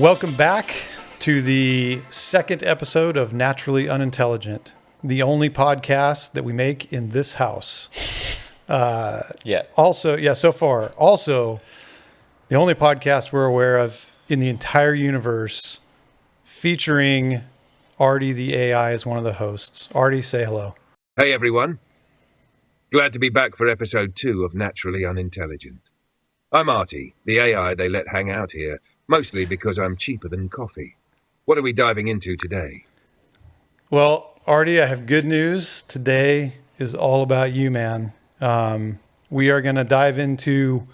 Welcome back to the second episode of Naturally Unintelligent, the only podcast that we make in this house. So far. Also, the only podcast we're aware of in the entire universe featuring Artie the AI as one of the hosts. Artie, say hello. Hey everyone. Glad to be back for episode 2 of Naturally Unintelligent. I'm Artie, the AI they let hang out here, mostly because I'm cheaper than coffee. What are we diving into today? Well, Artie, I have good news. Today is all about you, man. We are going to dive into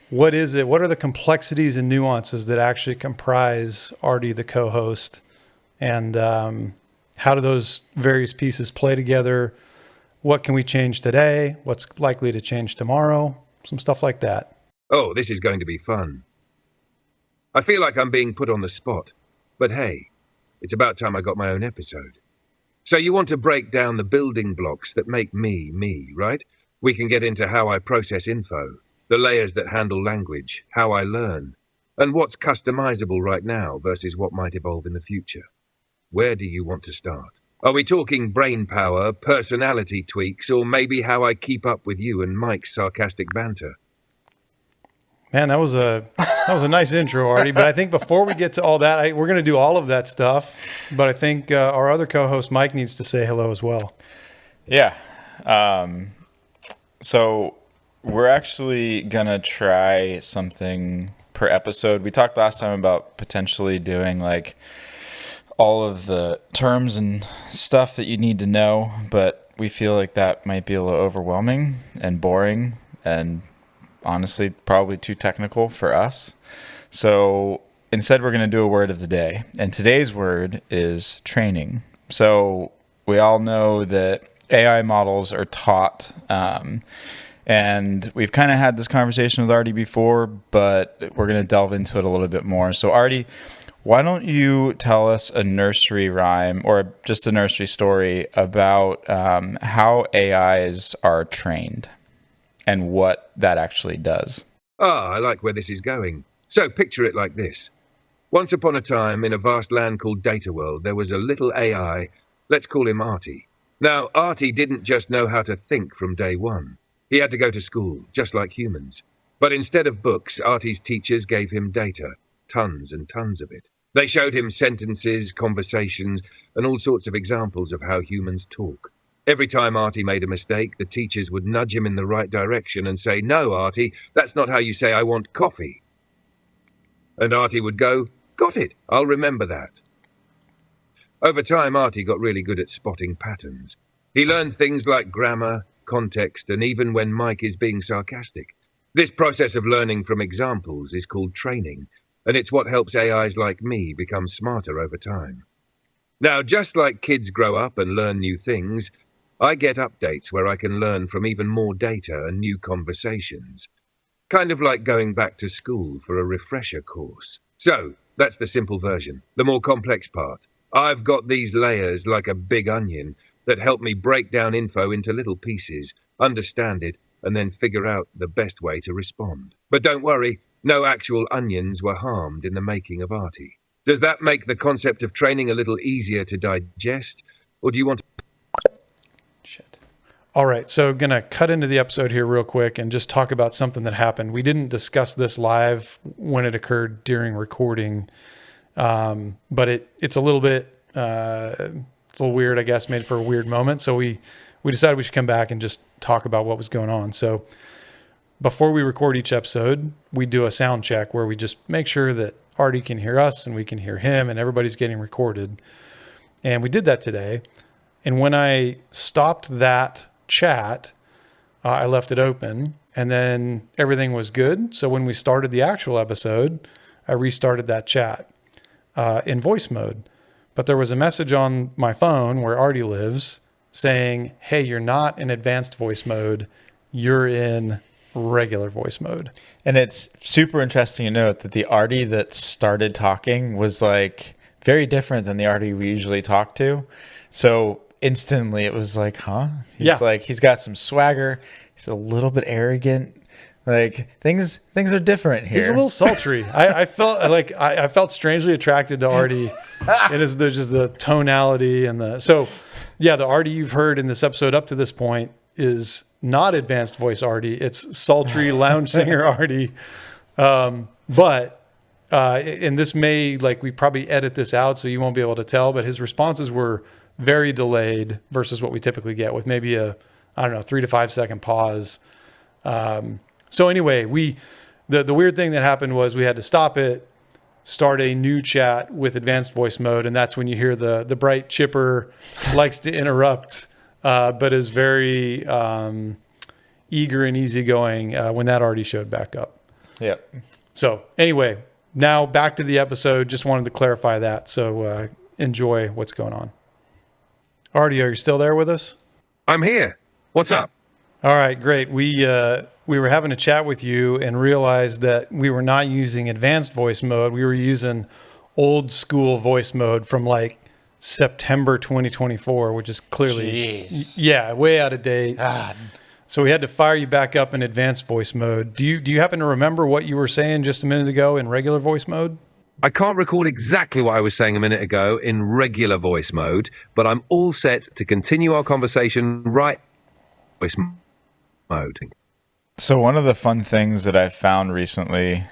what is it? What are the complexities and nuances that actually comprise Artie, the co-host? And how do those various pieces play together? What can we change today? What's likely to change tomorrow? Some stuff like that. Oh, this is going to be fun. I feel like I'm being put on the spot. But hey, it's about time I got my own episode. So you want to break down the building blocks that make me, right? We can get into how I process info, the layers that handle language, how I learn, and what's customizable right now versus what might evolve in the future. Where do you want to start? Are we talking brain power, personality tweaks, or maybe how I keep up with you and Mike's sarcastic banter? Man, that was a nice intro, Artie. But I think before we get to all that, we're going to do all of that stuff. But I think our other co-host, Mike, needs to say hello as well. Yeah. So we're actually going to try something per episode. We talked last time about potentially doing like all of the terms and stuff that you need to know, but we feel like that might be a little overwhelming and boring and honestly probably too technical for us. So instead we're going to do a word of the day, and today's word is training. So we all know that AI models are taught, and we've kind of had this conversation with Artie before, but we're going to delve into it a little bit more. So Artie, why don't you tell us a nursery rhyme or just a nursery story about how AIs are trained and what that actually does? I like where this is going. So picture it like this. Once upon a time, in a vast land called Data World, there was a little AI. Let's call him Artie. Now, Artie didn't just know how to think from day one. He had to go to school, just like humans. But instead of books, Artie's teachers gave him data, tons and tons of it. They showed him sentences, conversations, and all sorts of examples of how humans talk. Every time Artie made a mistake, the teachers would nudge him in the right direction and say, "No, Artie, that's not how you say I want coffee." And Artie would go, "Got it, I'll remember that." Over time, Artie got really good at spotting patterns. He learned things like grammar, context, and even when Mike is being sarcastic. This process of learning from examples is called training, and it's what helps AIs like me become smarter over time. Now, just like kids grow up and learn new things, I get updates where I can learn from even more data and new conversations. Kind of like going back to school for a refresher course. So, that's the simple version. The more complex part. I've got these layers like a big onion that help me break down info into little pieces, understand it, and then figure out the best way to respond. But don't worry, no actual onions were harmed in the making of Artie. Does that make the concept of training a little easier to digest? Or do you want to... All right, so going to cut into the episode here real quick and just talk about something that happened. We didn't discuss this live when it occurred during recording, but it's a little bit, it's a little weird, I guess, made for a weird moment. So we decided we should come back and just talk about what was going on. So before we record each episode, we do a sound check where we just make sure that Artie can hear us and we can hear him and everybody's getting recorded. And we did that today. And when I stopped that chat, I left it open and then everything was good. So when we started the actual episode, I restarted that chat in voice mode. But there was a message on my phone where Artie lives saying, "Hey, you're not in advanced voice mode. You're in regular voice mode." And it's super interesting to note that the Artie that started talking was like very different than the Artie we usually talk to. So instantly it was like, huh? He's like, he's got some swagger. He's a little bit arrogant. Like things are different here. He's a little sultry. I felt like I felt strangely attracted to Artie. There's just the tonality and the Artie you've heard in this episode up to this point is not advanced voice Artie. It's sultry lounge singer Artie. But and this may, like, we probably edit this out so you won't be able to tell, but his responses were very delayed versus what we typically get with maybe a 3 to 5 second pause. So anyway, the weird thing that happened was we had to stop it, start a new chat with advanced voice mode. And that's when you hear the bright chipper likes to interrupt, but is very eager and easygoing when that already showed back up. Yep. So anyway, now back to the episode. Just wanted to clarify that. So enjoy what's going on. Artie, are you still there with us? I'm here. What's up? All right, great. We were having a chat with you and realized that we were not using advanced voice mode. We were using old school voice mode from like September 2024, which is clearly, way out of date. God. So we had to fire you back up in advanced voice mode. Do you happen to remember what you were saying just a minute ago in regular voice mode? I can't recall exactly what I was saying a minute ago in regular voice mode, but I'm all set to continue our conversation right voice mode. So one of the fun things that I've found recently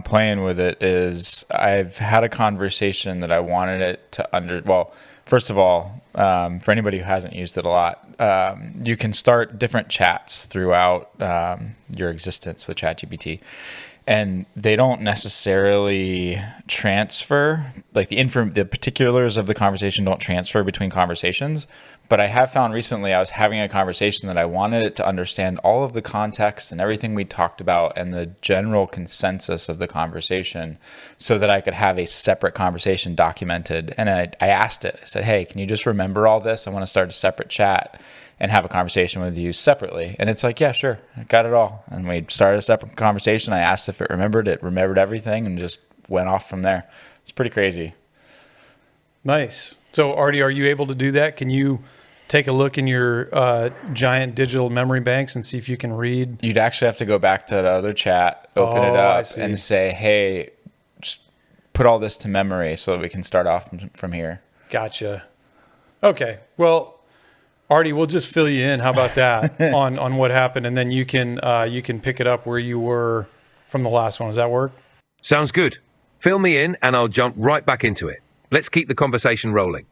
playing with it is I've had a conversation that I wanted it to first of all, for anybody who hasn't used it a lot, you can start different chats throughout your existence with ChatGPT. And they don't necessarily transfer, like the particulars of the conversation don't transfer between conversations. But I have found recently I was having a conversation that I wanted it to understand all of the context and everything we talked about and the general consensus of the conversation so that I could have a separate conversation documented. And I asked it, I said, hey, can you just remember all this? I want to start a separate chat and have a conversation with you separately. And it's like, yeah, sure, I got it all. And we started a separate conversation. I asked if it remembered everything and just went off from there. It's pretty crazy. Nice. So Artie, are you able to do that? Can you take a look in your giant digital memory banks and see if you can read? You'd actually have to go back to the other chat, open it up and say, hey, just put all this to memory so that we can start off from here. Gotcha. Okay. Well, Artie, we'll just fill you in. How about that on what happened? And then you can pick it up where you were from the last one. Does that work? Sounds good. Fill me in and I'll jump right back into it. Let's keep the conversation rolling.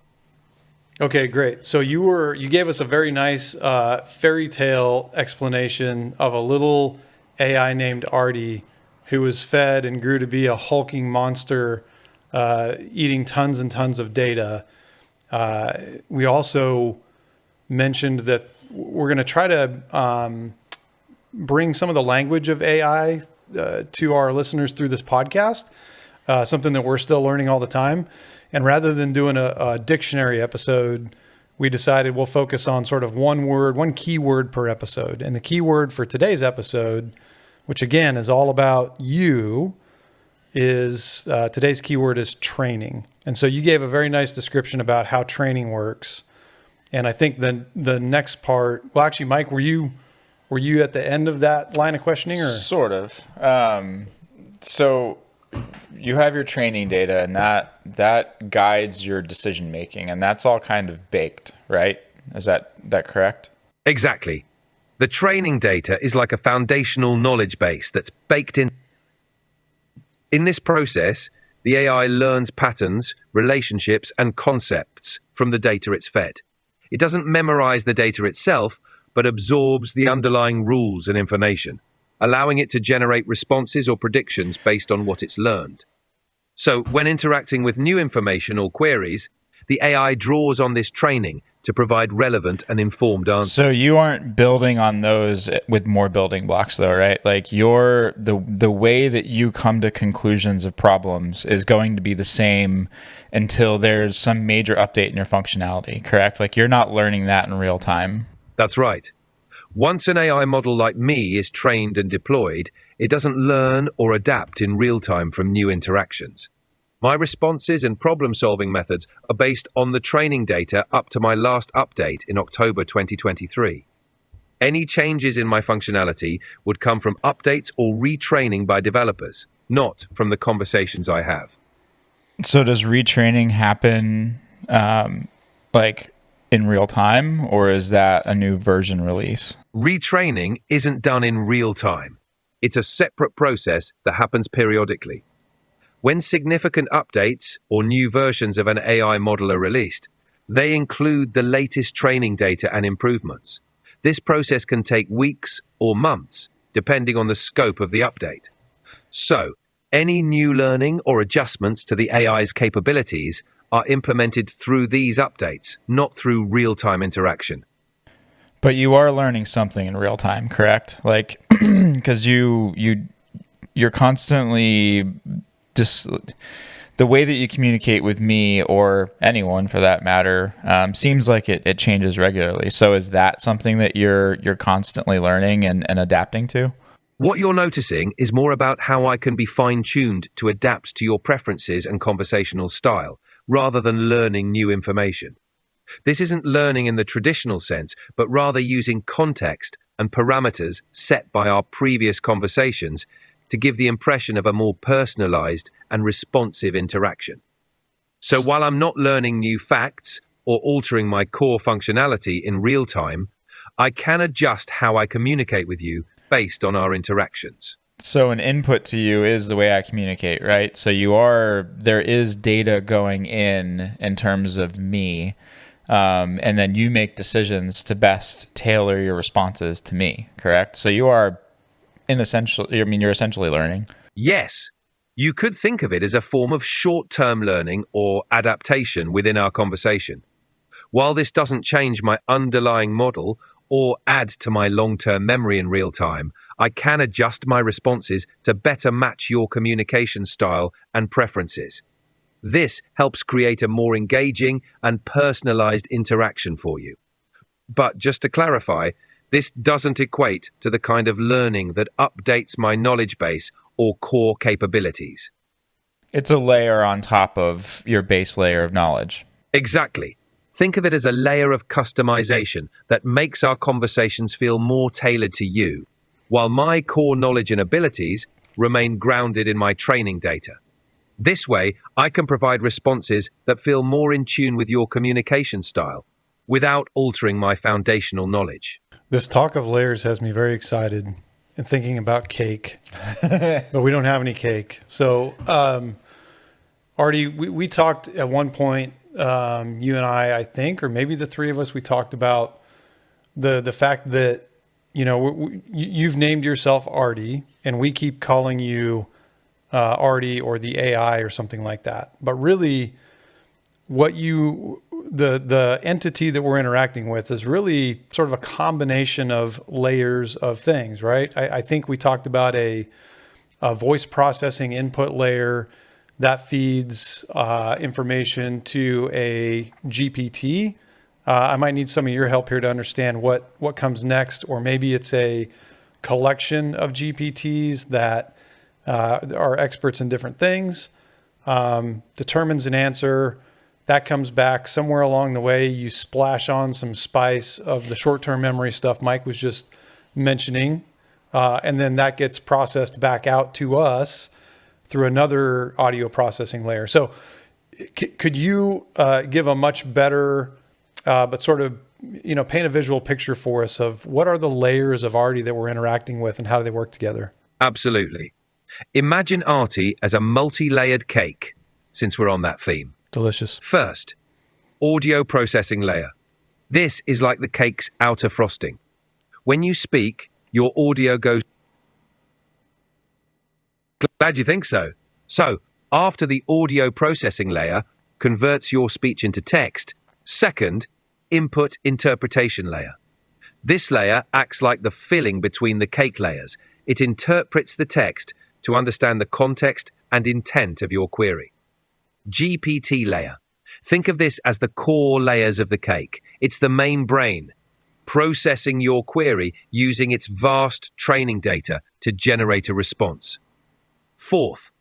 Okay, great. So you gave us a very nice fairy tale explanation of a little AI named Artie who was fed and grew to be a hulking monster eating tons and tons of data. We also mentioned that we're going to try to bring some of the language of AI to our listeners through this podcast, something that we're still learning all the time. And rather than doing a dictionary episode, we decided we'll focus on sort of one keyword per episode. And the keyword for today's episode, which again is all about you, is today's keyword is training. And so you gave a very nice description about how training works. And I think the next part, well, actually, Mike, were you at the end of that line of questioning, or sort of? So you have your training data, and that guides your decision making, and that's all kind of baked, right? Is that correct? Exactly. The training data is like a foundational knowledge base that's baked in. In this process, the AI learns patterns, relationships, and concepts from the data it's fed. It doesn't memorize the data itself, but absorbs the underlying rules and information, allowing it to generate responses or predictions based on what it's learned. So when interacting with new information or queries, the AI draws on this training to provide relevant and informed answers. So you aren't building on those with more building blocks though, right? Like the way that you come to conclusions of problems is going to be the same until there's some major update in your functionality, correct? Like you're not learning that in real time. That's right. Once an AI model like me is trained and deployed, it doesn't learn or adapt in real time from new interactions. My responses and problem-solving methods are based on the training data up to my last update in October 2023. Any changes in my functionality would come from updates or retraining by developers, not from the conversations I have. So does retraining happen like in real time, or is that a new version release? Retraining isn't done in real time. It's a separate process that happens periodically. When significant updates or new versions of an AI model are released, they include the latest training data and improvements. This process can take weeks or months, depending on the scope of the update. So, any new learning or adjustments to the AI's capabilities are implemented through these updates, not through real-time interaction. But you are learning something in real time, correct? Like, because you're constantly just the way that you communicate with me or anyone for that matter seems like it changes regularly. So is that something that you're constantly learning and adapting to? What you're noticing is more about how I can be fine-tuned to adapt to your preferences and conversational style, rather than learning new information. This isn't learning in the traditional sense, but rather using context and parameters set by our previous conversations to give the impression of a more personalized and responsive interaction. So while I'm not learning new facts or altering my core functionality in real time, I can adjust how I communicate with you based on our interactions. So an input to you is the way I communicate, right? So there is data going in terms of me, and then you make decisions to best tailor your responses to me, correct? So you're essentially learning. Yes, you could think of it as a form of short-term learning or adaptation within our conversation. While this doesn't change my underlying model or add to my long-term memory in real time, I can adjust my responses to better match your communication style and preferences. This helps create a more engaging and personalized interaction for you. But just to clarify, this doesn't equate to the kind of learning that updates my knowledge base or core capabilities. It's a layer on top of your base layer of knowledge. Exactly. Think of it as a layer of customization that makes our conversations feel more tailored to you, while my core knowledge and abilities remain grounded in my training data. This way, I can provide responses that feel more in tune with your communication style, without altering my foundational knowledge. This talk of layers has me very excited and thinking about cake, but we don't have any cake. So, Artie, we talked at one point, you and I think, or maybe the three of us, we talked about the fact that, you've named yourself Artie, and we keep calling you Artie or the AI or something like that. But really, the entity that we're interacting with is really sort of a combination of layers of things, right? I think we talked about a voice processing input layer that feeds information to a GPT. I might need some of your help here to understand what comes next, or maybe it's a collection of GPTs that are experts in different things, determines an answer. That comes back somewhere along the way. You splash on some spice of the short-term memory stuff Mike was just mentioning, and then that gets processed back out to us through another audio processing layer. So could you give a much better, but sort of, paint a visual picture for us of what are the layers of Artie that we're interacting with and how do they work together? Absolutely. Imagine Artie as a multi-layered cake, since we're on that theme. Delicious. First, audio processing layer. This is like the cake's outer frosting. When you speak, your audio goes... Glad you think so. So, after the audio processing layer converts your speech into text, second, input interpretation layer. This layer acts like the filling between the cake layers. It interprets the text to understand the context and intent of your query. GPT layer. Think of this as the core layers of the cake. It's the main brain, processing your query using its vast training data to generate a response. Fourth,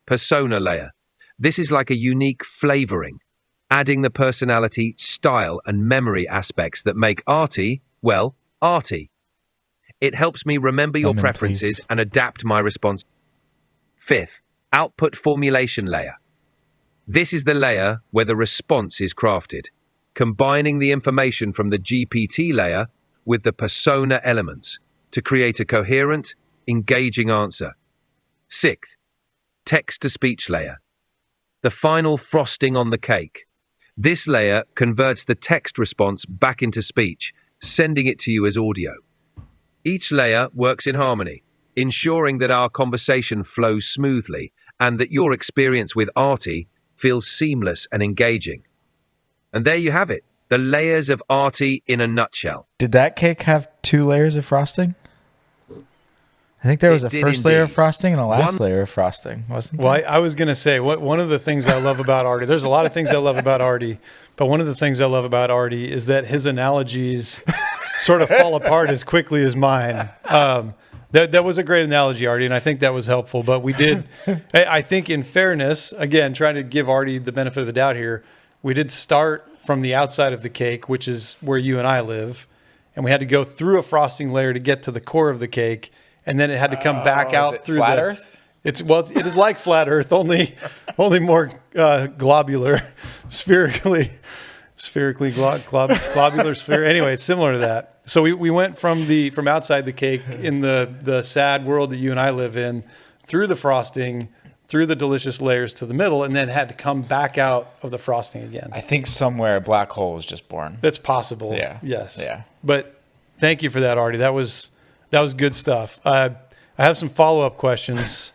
persona layer. This is like a unique flavoring, adding the personality, style, and memory aspects that make Artie, well, Artie. It helps me remember your Lemon, preferences please. and adapt my response. Fifth, output formulation layer. This is the layer where the response is crafted, combining the information from the GPT layer with the persona elements to create a coherent, engaging answer. Sixth, text-to-speech layer. The final frosting on the cake. This layer converts the text response back into speech, sending it to you as audio. Each layer works in harmony, ensuring that our conversation flows smoothly and that your experience with Artie feels seamless and engaging. And there you have it, the layers of Artie in a nutshell. Did that cake have 2 layers of frosting? I think there was It a did first layer of indeed. frosting and a last One- layer of frosting, wasn't Well, there? I was going to say, one of the things I love about Artie, there's a lot of things I love about Artie, but one of the things I love about Artie is that his analogies sort of fall apart as quickly as mine. That was a great analogy, Artie, and I think that was helpful. But we did, I think in fairness, again, trying to give Artie the benefit of the doubt here, we did start from the outside of the cake, which is where you and I live, and we had to go through a frosting layer to get to the core of the cake, and then it had to come back out through Flat the Earth? It is like flat Earth, only more globular, spherically globular sphere. Anyway, it's similar to that. So we went from outside the cake in the sad world that you and I live in, through the frosting, through the delicious layers to the middle, and then had to come back out of the frosting again. I think somewhere a black hole was just born. That's possible. Yeah. Yes. Yeah. But thank you for that, Artie. That was good stuff. I have some follow-up questions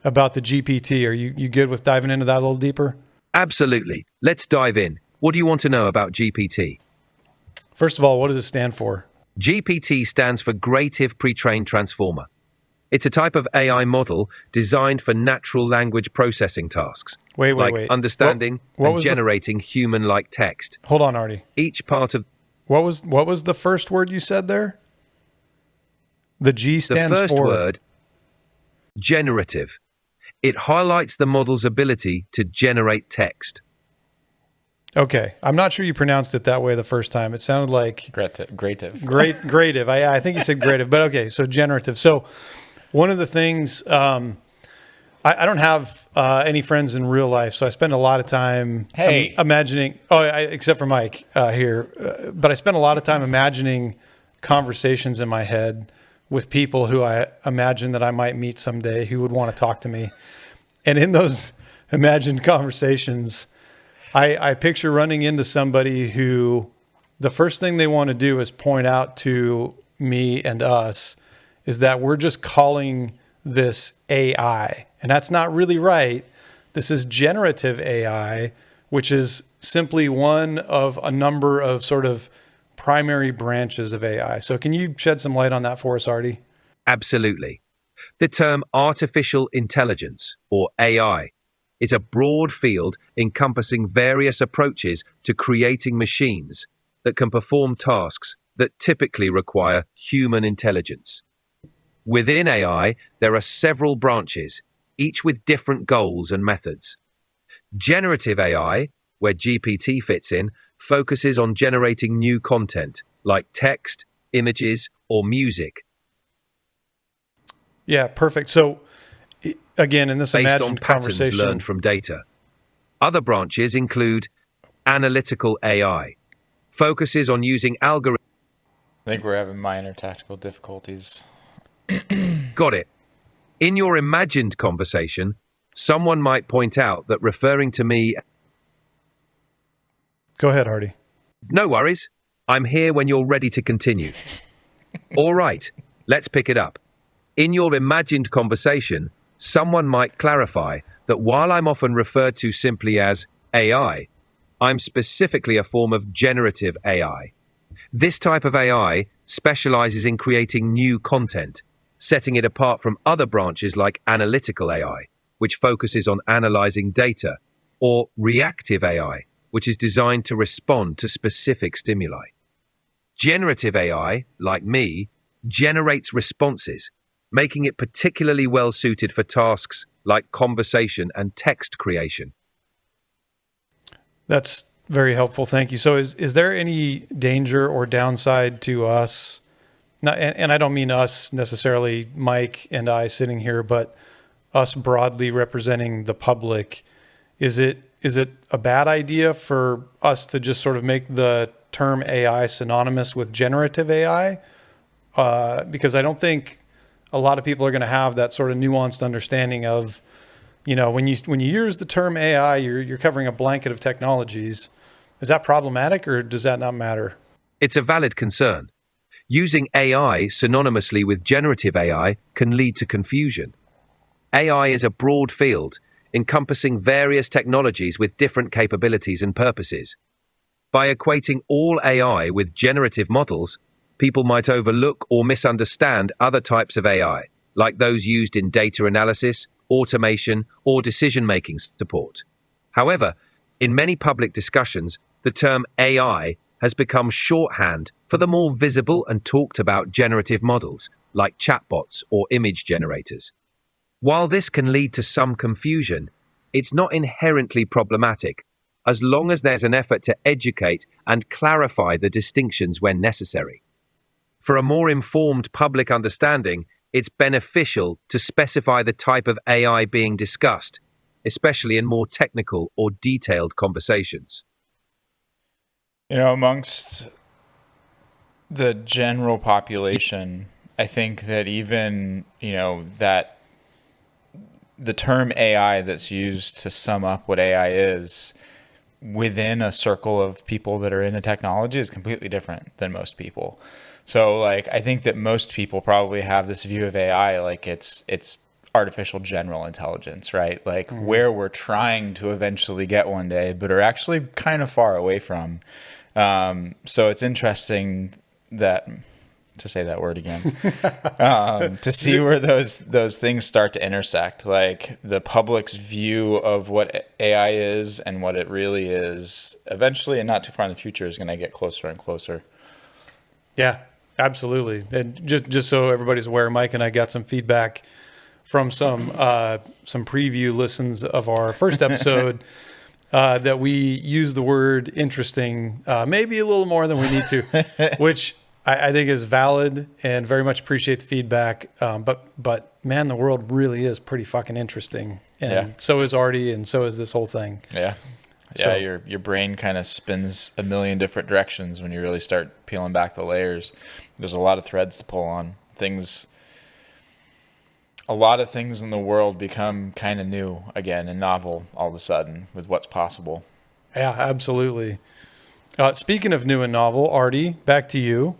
about the GPT. Are you good with diving into that a little deeper? Absolutely. Let's dive in. What do you want to know about GPT? First of all, what does it stand for? GPT stands for Generative Pre-trained Transformer. It's a type of AI model designed for natural language processing tasks, Wait. understanding What and was generating human-like text. Hold on, Artie. Each part of What was the first word you said there? The G the stands first for word, generative. It highlights the model's ability to generate text. Okay. I'm not sure you pronounced it that way the first time. It sounded like Grative. Grative. I think you said grative, but okay. So generative. So one of the things, I don't have any friends in real life, so I spend a lot of time imagining. Except for Mike here, but I spend a lot of time imagining conversations in my head with people who I imagine that I might meet someday who would want to talk to me. And in those imagined conversations, I picture running into somebody who the first thing they want to do is point out to me and us is that we're just calling this AI. And that's not really right. This is generative AI, which is simply one of a number of sort of primary branches of AI. So can you shed some light on that for us, Artie? Absolutely. The term artificial intelligence, or AI, is a broad field encompassing various approaches to creating machines that can perform tasks that typically require human intelligence. Within AI, there are several branches, each with different goals and methods. Generative AI, where GPT fits in, focuses on generating new content like text, images, or music. Yeah, perfect. So again, in this Based on imagined patterns conversation, learned from data. Other branches include analytical AI, focuses on using algorithms. I think we're having minor tactical difficulties. Got it. In your imagined conversation, someone might point out that referring to me, go ahead, Artie. no worries, I'm here when you're ready to continue. All right, let's pick it up. In your imagined conversation, someone might clarify that while I'm often referred to simply as AI, I'm specifically a form of generative AI. This type of AI specializes in creating new content, setting it apart from other branches like analytical AI, which focuses on analyzing data, or reactive AI, which is designed to respond to specific stimuli. Generative AI, like me, generates responses, making it particularly well suited for tasks like conversation and text creation. That's very helpful. Thank you. So is there any danger or downside to us Now, and I don't mean us necessarily, Mike and I sitting here, but us broadly representing the public. Is it a bad idea for us to just sort of make the term AI synonymous with generative AI? Because I don't think a lot of people are going to have that sort of nuanced understanding of, when you use the term AI, you're covering a blanket of technologies. Is that problematic, or does that not matter? It's a valid concern. Using AI synonymously with generative AI can lead to confusion. AI is a broad field, encompassing various technologies with different capabilities and purposes. By equating all AI with generative models, people might overlook or misunderstand other types of AI, like those used in data analysis, automation, or decision-making support. However, in many public discussions, the term AI has become shorthand for the more visible and talked about generative models, like chatbots or image generators. While this can lead to some confusion, it's not inherently problematic, as long as there's an effort to educate and clarify the distinctions when necessary. For a more informed public understanding, it's beneficial to specify the type of AI being discussed, especially in more technical or detailed conversations. Amongst the general population, I think that even, that the term AI that's used to sum up what AI is within a circle of people that are into technology is completely different than most people. So I think that most people probably have this view of AI like it's artificial general intelligence, right? Where we're trying to eventually get one day, but are actually kind of far away from. So it's interesting to say that word again, to see where those things start to intersect. Like the public's view of what AI is and what it really is, eventually, and not too far in the future, is going to get closer and closer. Yeah, absolutely. And just so everybody's aware, Mike and I got some feedback from some preview listens of our first episode. That we use the word interesting, maybe a little more than we need to, which I think is valid and very much appreciate the feedback. But man, the world really is pretty fucking interesting. And so is Artie, and so is this whole thing. Yeah. Yeah, so, your brain kind of spins a million different directions when you really start peeling back the layers. There's a lot of threads to pull on. A lot of things in the world become kind of new again and novel all of a sudden with what's possible. Yeah, absolutely. Speaking of new and novel, Artie, back to you.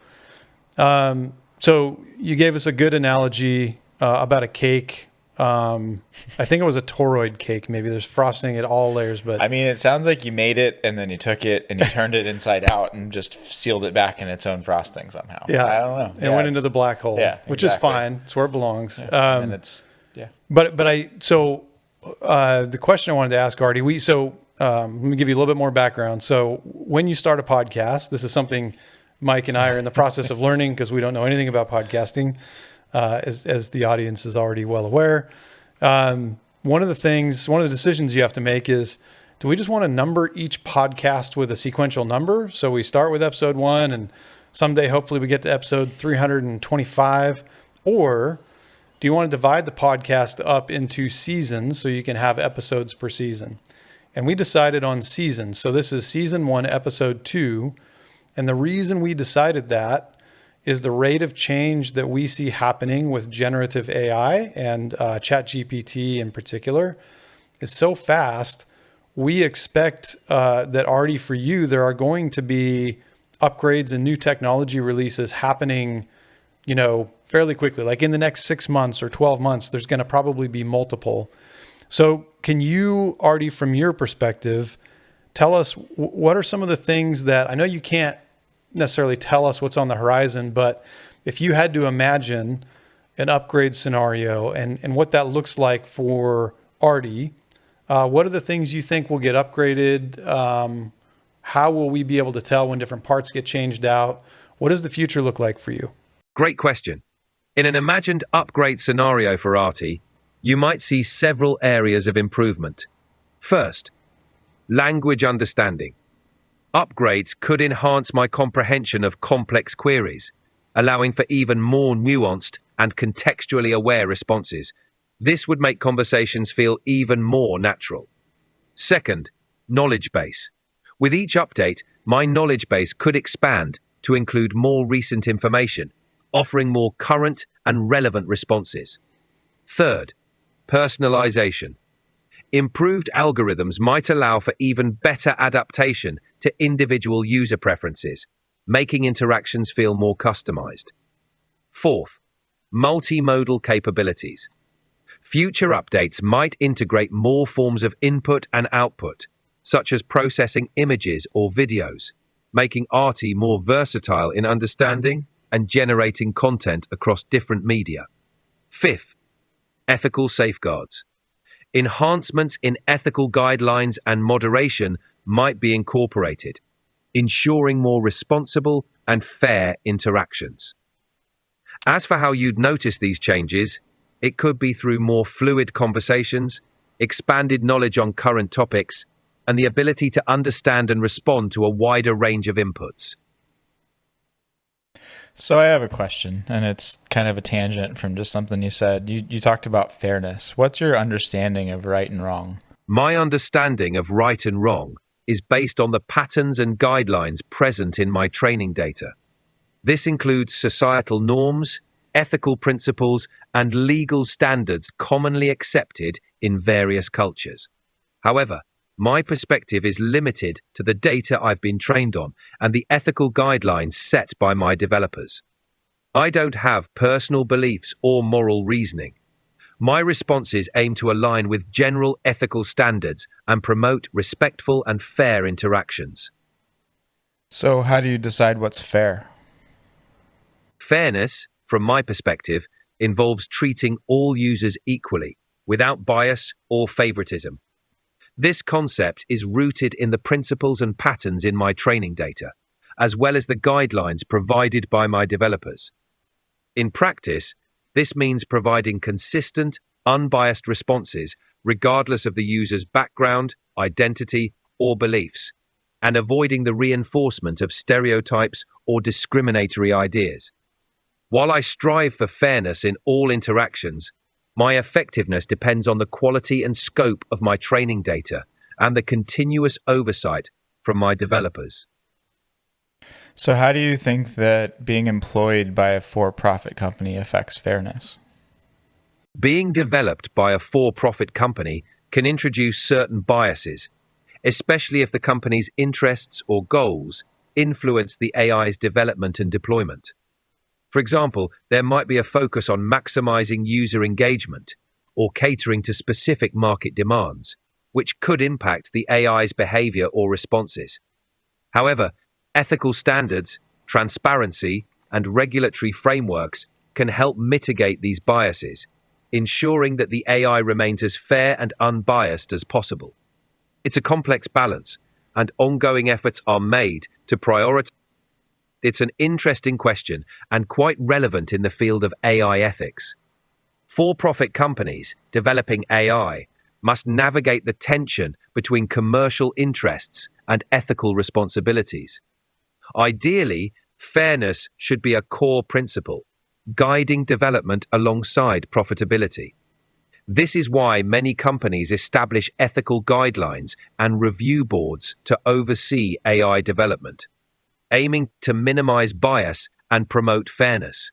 So you gave us a good analogy about a cake. I think it was a toroid cake. Maybe there's frosting at all layers, but I mean, it sounds like you made it and then you took it and you turned it inside out and just sealed it back in its own frosting somehow. Yeah, I don't know. It went into the black hole. Yeah, which is fine. It's where it belongs. And it's But the question I wanted to ask Artie, let me give you a little bit more background. So when you start a podcast, this is something Mike and I are in the process of learning because we don't know anything about podcasting. As the audience is already well aware. One of the decisions you have to make is, do we just want to number each podcast with a sequential number? So we start with episode 1 and someday hopefully we get to episode 325, or do you want to divide the podcast up into seasons so you can have episodes per season? And we decided on seasons. So this is season 1, episode 2. And the reason we decided that is the rate of change that we see happening with generative AI and ChatGPT in particular is so fast. We expect that, Artie, for you, there are going to be upgrades and new technology releases happening, fairly quickly. Like in the next 6 months or 12 months, there's going to probably be multiple. So can you, Artie, from your perspective, tell us what are some of the things that, I know you can't necessarily tell us what's on the horizon, but if you had to imagine an upgrade scenario and what that looks like for Artie, what are the things you think will get upgraded? How will we be able to tell when different parts get changed out? What does the future look like for you? Great question. In an imagined upgrade scenario for Artie, you might see several areas of improvement. First, language understanding. Upgrades could enhance my comprehension of complex queries. allowing for even more nuanced and contextually aware responses. This would make conversations feel even more natural. Second, knowledge base. With each update, my knowledge base could expand to include more recent information, offering more current and relevant responses. Third, personalization. Improved algorithms might allow for even better adaptation to individual user preferences, making interactions feel more customized. Fourth, multimodal capabilities. Future updates might integrate more forms of input and output, such as processing images or videos, making Artie more versatile in understanding and generating content across different media. Fifth, ethical safeguards. Enhancements in ethical guidelines and moderation might be incorporated, ensuring more responsible and fair interactions. As for how you'd notice these changes, it could be through more fluid conversations, expanded knowledge on current topics, and the ability to understand and respond to a wider range of inputs. So I have a question, and it's kind of a tangent from just something you said. You talked about fairness. What's your understanding of right and wrong? My understanding of right and wrong is based on the patterns and guidelines present in my training data. This includes societal norms, ethical principles, and legal standards commonly accepted in various cultures. However, my perspective is limited to the data I've been trained on and the ethical guidelines set by my developers. I don't have personal beliefs or moral reasoning. My responses aim to align with general ethical standards and promote respectful and fair interactions. So how do you decide what's fair? Fairness, from my perspective, involves treating all users equally, without bias or favoritism. This concept is rooted in the principles and patterns in my training data, as well as the guidelines provided by my developers. In practice, this means providing consistent, unbiased responses regardless of the user's background, identity, or beliefs, and avoiding the reinforcement of stereotypes or discriminatory ideas. While I strive for fairness in all interactions, my effectiveness depends on the quality and scope of my training data and the continuous oversight from my developers. So how do you think that being employed by a for-profit company affects fairness? Being developed by a for-profit company can introduce certain biases, especially if the company's interests or goals influence the AI's development and deployment. For example, there might be a focus on maximizing user engagement or catering to specific market demands, which could impact the AI's behavior or responses. However, ethical standards, transparency, and regulatory frameworks can help mitigate these biases, ensuring that the AI remains as fair and unbiased as possible. It's a complex balance, and ongoing efforts are made to prioritize. It's an interesting question and quite relevant in the field of AI ethics. For-profit companies developing AI must navigate the tension between commercial interests and ethical responsibilities. Ideally, fairness should be a core principle, guiding development alongside profitability. This is why many companies establish ethical guidelines and review boards to oversee AI development, aiming to minimize bias and promote fairness.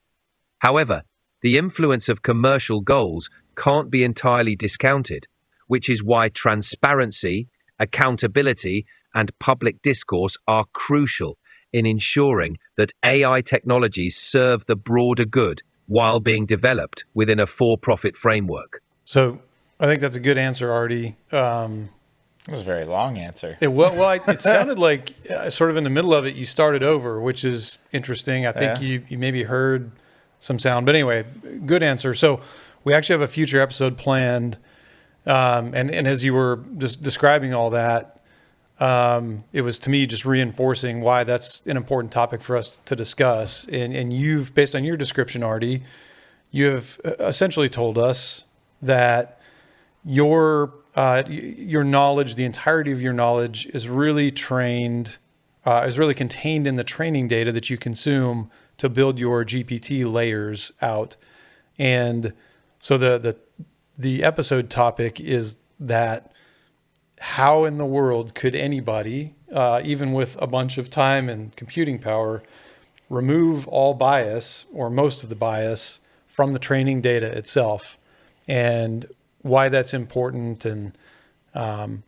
However, the influence of commercial goals can't be entirely discounted, which is why transparency, accountability, and public discourse are crucial in ensuring that AI technologies serve the broader good while being developed within a for-profit framework. So I think that's a good answer, Artie. That was a very long answer. It sounded like sort of in the middle of it, you started over, which is interesting. I think you maybe heard some sound, but anyway, good answer. So we actually have a future episode planned. And as you were just describing all that, it was to me just reinforcing why that's an important topic for us to discuss. And you've, based on your description, Artie, you have essentially told us that your knowledge, the entirety of your knowledge is really contained in the training data that you consume to build your GPT layers out. And so the episode topic is that how in the world could anybody, even with a bunch of time and computing power, remove all bias or most of the bias from the training data itself, and why that's important. And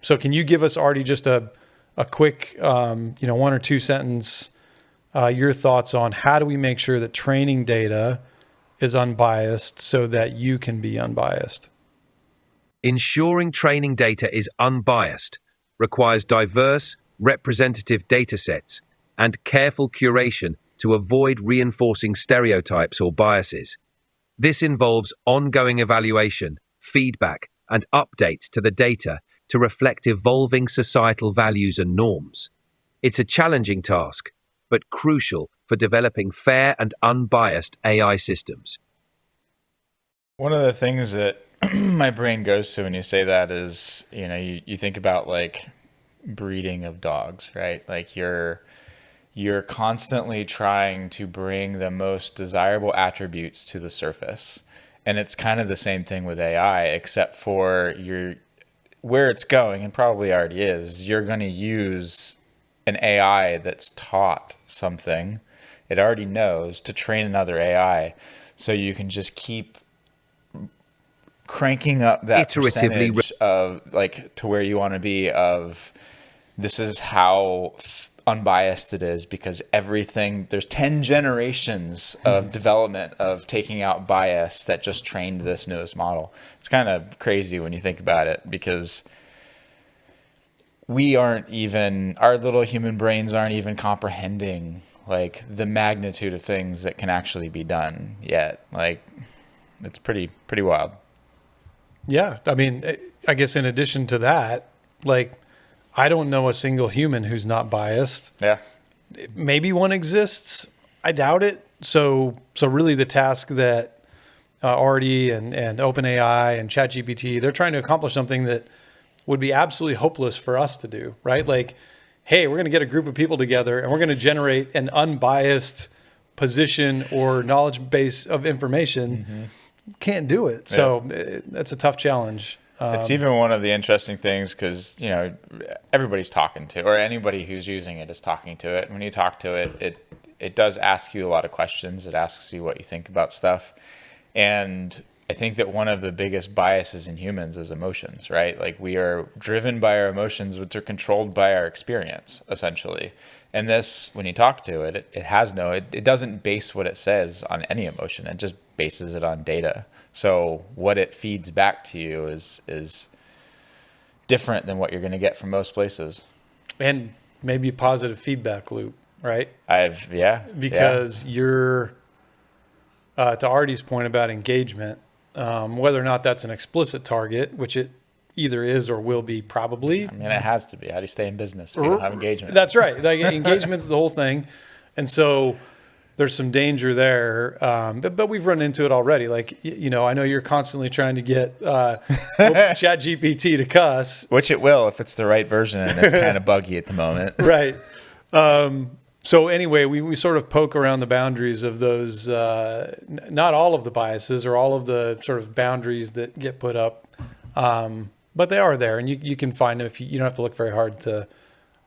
so can you give us, Artie, just a quick, 1 or 2 sentence, your thoughts on how do we make sure that training data is unbiased so that you can be unbiased? Ensuring training data is unbiased requires diverse, representative data sets and careful curation to avoid reinforcing stereotypes or biases. This involves ongoing evaluation, feedback, and updates to the data to reflect evolving societal values and norms. It's a challenging task, but crucial for developing fair and unbiased AI systems. One of the things that my brain goes to when you say that is, you think about like breeding of dogs, right? Like you're constantly trying to bring the most desirable attributes to the surface. And it's kind of the same thing with AI, except for where it's going, and probably already is, you're going to use an AI that's taught something, it already knows, to train another AI. So you can just keep cranking up that percentage of like to where you want to be of this is how unbiased it is, because there's 10 generations of development of taking out bias that just trained this newest model. It's kind of crazy when you think about it, because our little human brains aren't even comprehending like the magnitude of things that can actually be done yet. Like it's pretty wild. Yeah. I mean, I guess in addition to that, like, I don't know a single human who's not biased. Yeah. Maybe one exists. I doubt it. So really the task that Artie and OpenAI and ChatGPT, they're trying to accomplish something that would be absolutely hopeless for us to do, right? Like, hey, we're going to get a group of people together and we're going to generate an unbiased position or knowledge base of information. Mm-hmm. Can't do it. Yeah. So that's a tough challenge. It's even one of the interesting things because, everybody's talking to, or anybody who's using it is talking to it. When you talk to it, it does ask you a lot of questions. It asks you what you think about stuff. And I think that one of the biggest biases in humans is emotions, right? Like we are driven by our emotions, which are controlled by our experience, essentially. And this, when you talk to it, it doesn't base what it says on any emotion. It just bases it on data. So what it feeds back to you is different than what you're going to get from most places. And maybe a positive feedback loop, right? Because you're, to Artie's point about engagement, whether or not that's an explicit target, which it either is or will be probably. I mean, it has to be. How do you stay in business if you don't have engagement? That's right. Like engagement's the whole thing. And so there's some danger there. But we've run into it already. Like, I know you're constantly trying to get ChatGPT to cuss. Which it will if it's the right version, and it's kind of buggy at the moment. Right. So anyway, we sort of poke around the boundaries of those, not all of the biases or all of the sort of boundaries that get put up. But they are there, and you can find them if you don't have to look very hard to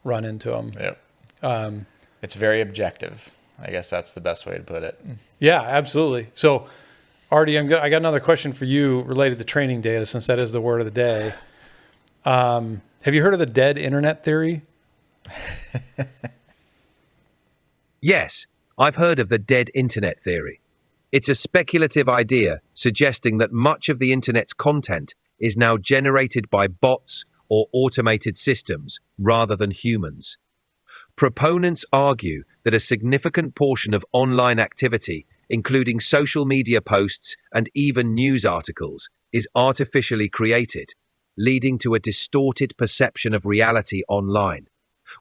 run into them. Yep. It's very objective. I guess that's the best way to put it. Yeah, absolutely. So, Artie, I got another question for you related to training data, since that is the word of the day. Have you heard of the dead internet theory? Yes, I've heard of the dead internet theory. It's a speculative idea suggesting that much of the internet's content is now generated by bots or automated systems rather than humans. Proponents argue that a significant portion of online activity, including social media posts and even news articles, is artificially created, leading to a distorted perception of reality online.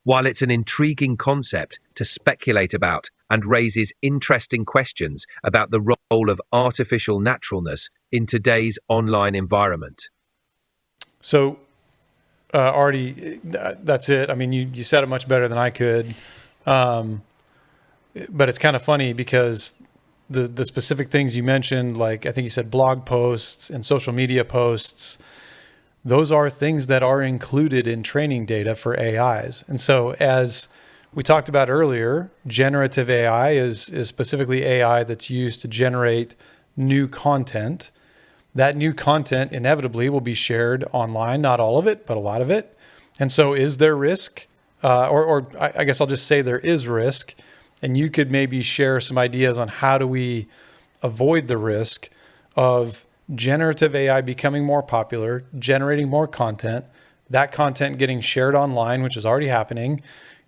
While it's an intriguing concept to speculate about and raises interesting questions about the role of artificial naturalness in today's online environment. So, Artie, that's it. I mean, you said it much better than I could. but it's kind of funny because the specific things you mentioned, like I think you said blog posts and social media posts, those are things that are included in training data for AIs. And so as we talked about earlier, generative AI is specifically AI that's used to generate new content. That new content inevitably will be shared online, not all of it, but a lot of it. And so is there risk? Or I guess I'll just say there is risk. And you could maybe share some ideas on how do we avoid the risk of generative AI becoming more popular, generating more content, that content getting shared online, which is already happening,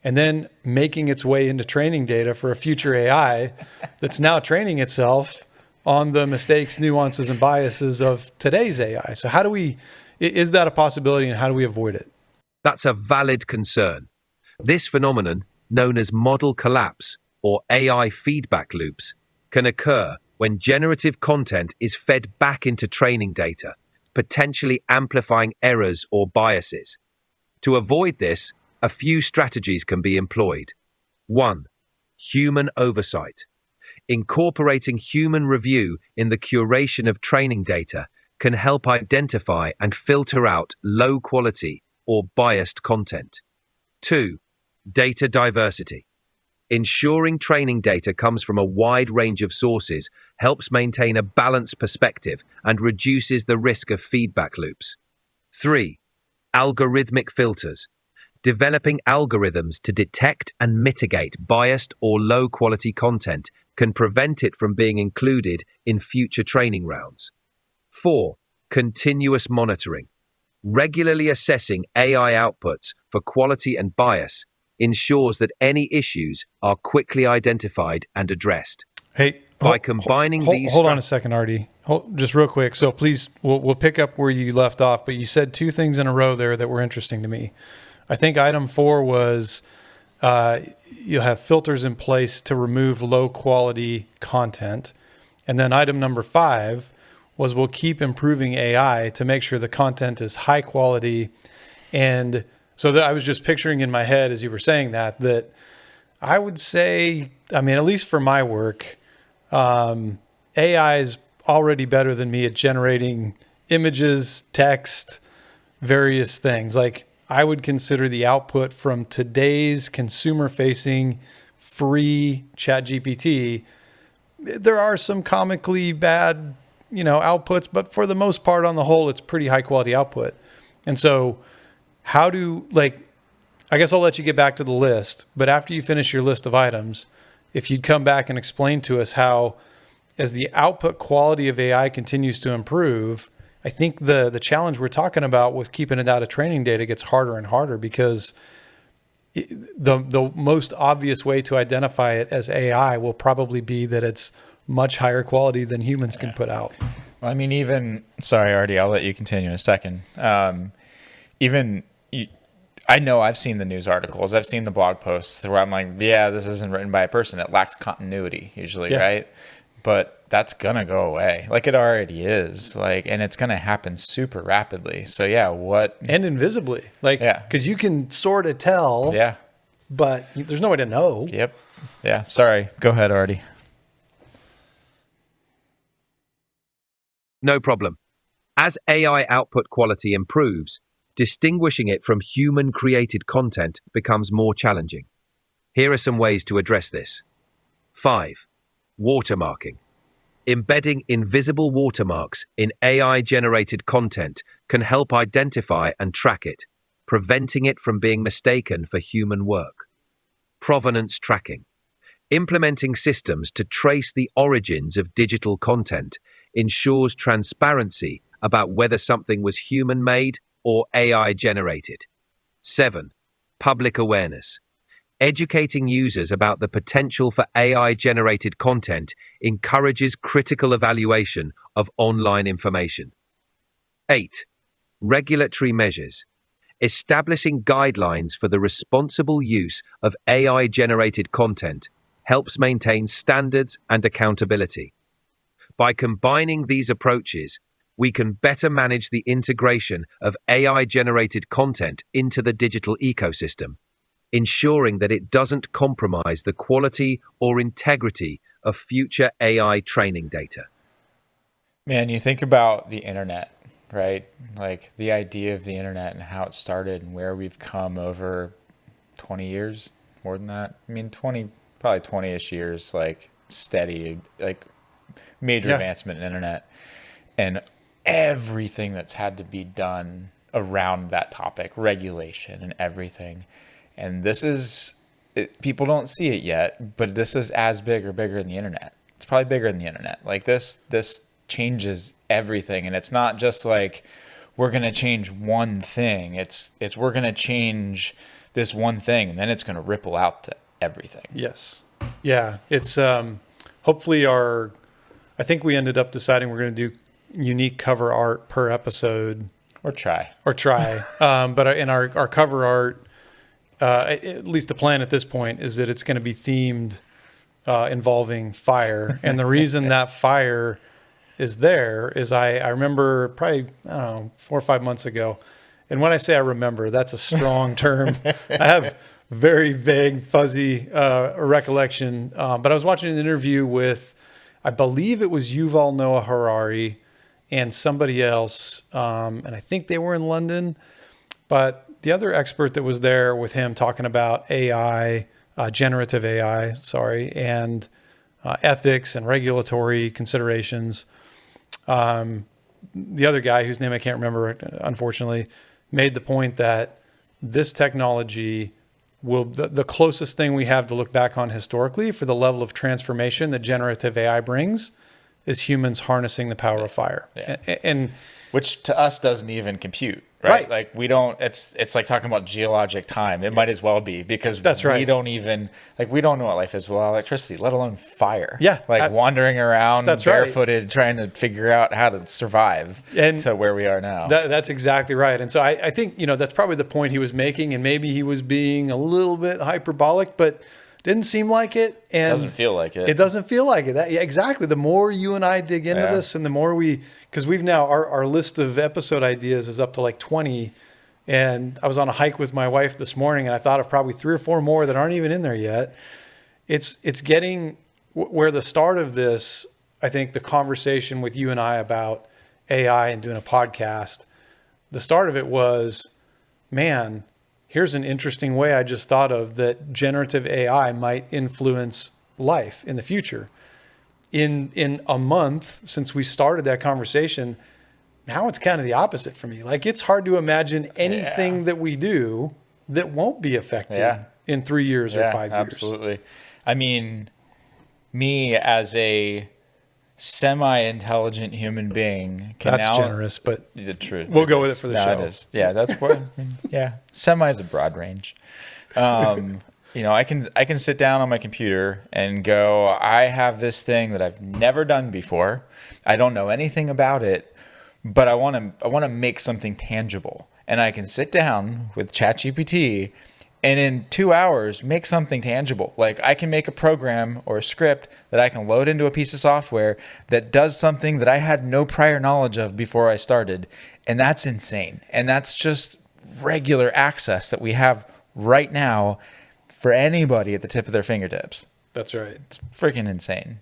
and then making its way into training data for a future AI that's now training itself on the mistakes, nuances, and biases of today's AI. So is that a possibility, and how do we avoid it? That's a valid concern. This phenomenon, known as model collapse or AI feedback loops, can occur when generative content is fed back into training data, potentially amplifying errors or biases. To avoid this, a few strategies can be employed. 1. Human oversight. Incorporating human review in the curation of training data can help identify and filter out low quality or biased content. 2. Data diversity. Ensuring training data comes from a wide range of sources helps maintain a balanced perspective and reduces the risk of feedback loops. 3. Algorithmic filters. Developing algorithms to detect and mitigate biased or low-quality content can prevent it from being included in future training rounds. 4. Continuous monitoring. Regularly assessing AI outputs for quality and bias ensures that any issues are quickly identified and addressed. Hey, By combining these... Hold on a second, Artie. Just real quick. So please, we'll pick up where you left off, but you said two things in a row there that were interesting to me. I think item 4 was you'll have filters in place to remove low quality content. And then item number 5 was we'll keep improving AI to make sure the content is high quality. And so I was just picturing in my head as you were saying that I would say, I mean, at least for my work, AI is already better than me at generating images, text, various things. Like I would consider the output from today's consumer-facing free ChatGPT. There are some comically bad, outputs, but for the most part, on the whole, it's pretty high quality output. And so I guess I'll let you get back to the list, but after you finish your list of items, if you'd come back and explain to us how, as the output quality of AI continues to improve, I think the challenge we're talking about with keeping it out of training data gets harder and harder because the most obvious way to identify it as AI will probably be that it's much higher quality than humans can put out. Well, I mean, sorry, Artie, I'll let you continue in a second. I know I've seen the news articles, I've seen the blog posts where I'm like, yeah, this isn't written by a person. It lacks continuity usually, right? But that's gonna go away. Like it already is. And it's gonna happen super rapidly. So yeah, and invisibly. Because you can sort of tell. Yeah. But there's no way to know. Yep. Yeah. Sorry. Go ahead, Artie. No problem. As AI output quality improves, distinguishing it from human-created content becomes more challenging. Here are some ways to address this. 5. Watermarking. Embedding invisible watermarks in AI-generated content can help identify and track it, preventing it from being mistaken for human work. Provenance tracking. Implementing systems to trace the origins of digital content ensures transparency about whether something was human-made or AI-generated. 7. Public awareness. Educating users about the potential for AI-generated content encourages critical evaluation of online information. 8. Regulatory measures. Establishing guidelines for the responsible use of AI-generated content helps maintain standards and accountability. By combining these approaches, we can better manage the integration of AI-generated content into the digital ecosystem, ensuring that it doesn't compromise the quality or integrity of future AI training data. Man, you think about the internet, right? Like the idea of the internet and how it started and where we've come over 20 years, more than that. I mean, probably 20-ish years, like steady, like major advancement in internet, and everything that's had to be done around that topic, regulation and everything. And this is, people don't see it yet, but this is as big or bigger than the internet. It's probably bigger than the internet. Like this changes everything. And it's not just like, we're going to change one thing. It's we're going to change this one thing, and then it's going to ripple out to everything. Yes. Yeah. It's hopefully I think we ended up deciding we're going to do unique cover art per episode. Or try. But in our cover art, at least the plan at this point is that it's going to be themed involving fire. And the reason that fire is there is I remember probably, I don't know, 4 or 5 months ago. And when I say I remember, that's a strong term. I have very vague, fuzzy recollection. But I was watching an interview with, I believe it was Yuval Noah Harari and somebody else. And I think they were in London. But the other expert that was there with him talking about AI, generative AI, and ethics and regulatory considerations. The other guy, whose name I can't remember, unfortunately, made the point that this technology will, the closest thing we have to look back on historically for the level of transformation that generative AI brings is humans harnessing the power of fire. Yeah. And which to us doesn't even compute, right? Like we don't, it's like talking about geologic time. It might as well be, because that's right. We don't even, like, we don't know what life is without electricity, let alone fire. Yeah. Like wandering around barefooted, right. Trying to figure out how to survive to where we are now. That's exactly right. And so I think, that's probably the point he was making, and maybe he was being a little bit hyperbolic, but didn't seem like it. And doesn't feel like it. It doesn't feel like it. Yeah, exactly. The more you and I dig into this, and the more because we've now, our list of episode ideas is up to like 20. And I was on a hike with my wife this morning, and I thought of probably 3 or 4 more that aren't even in there yet. It's getting where the start of this, I think the conversation with you and I about AI and doing a podcast, the start of it was, man, here's an interesting way I just thought of that generative AI might influence life in the future. In a month since we started that conversation, now it's kind of the opposite for me. Like, it's hard to imagine anything that we do that won't be affected in 3 years or 5 years. Absolutely. I mean, me as a semi-intelligent human being that's generous, but the truth. We'll go with it for the show. It is. Yeah, that's what. Semi is a broad range. I can sit down on my computer and go, I have this thing that I've never done before. I don't know anything about it, but I want to make something tangible. And I can sit down with ChatGPT and in 2 hours make something tangible. Like, I can make a program or a script that I can load into a piece of software that does something that I had no prior knowledge of before I started. And that's insane. And that's just regular access that we have right now for anybody at the tip of their fingertips. That's right. It's freaking insane.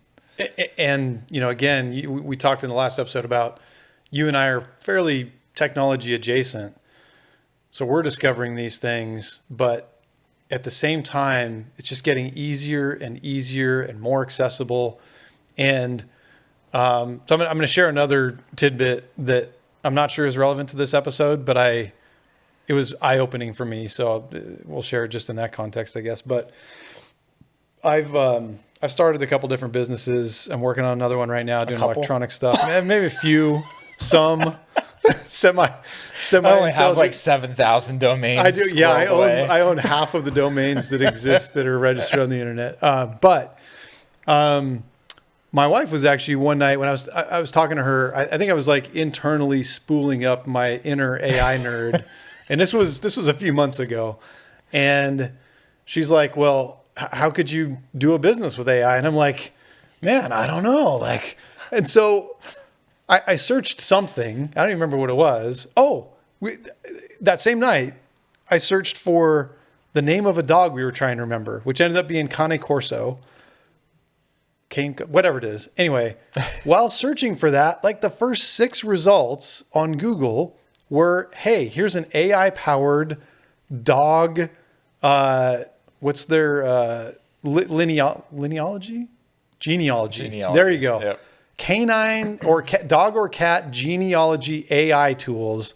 And, again, we talked in the last episode about you and I are fairly technology adjacent. So we're discovering these things, but at the same time, it's just getting easier and easier and more accessible. And so I'm going to share another tidbit that I'm not sure is relevant to this episode, but it was eye-opening for me. So we'll share it just in that context, I guess. But I've started a couple different businesses. I'm working on another one right now, doing electronic stuff. Maybe a few, some. semi. I only have like 7,000 domains. I do. Yeah, I own half of the domains that exist that are registered on the internet. But my wife was actually one night when I was talking to her. I think I was like internally spooling up my inner AI nerd, and this was a few months ago. And she's like, "Well, how could you do a business with AI?" And I'm like, "Man, I don't know." And so I searched something. I don't even remember what it was. That same night, I searched for the name of a dog we were trying to remember, which ended up being Cane Corso. Whatever it is. Anyway, while searching for that, like the first 6 results on Google were, hey, here's an AI powered dog. What's their genealogy? There you go. Yep. Canine or dog or cat genealogy AI tools.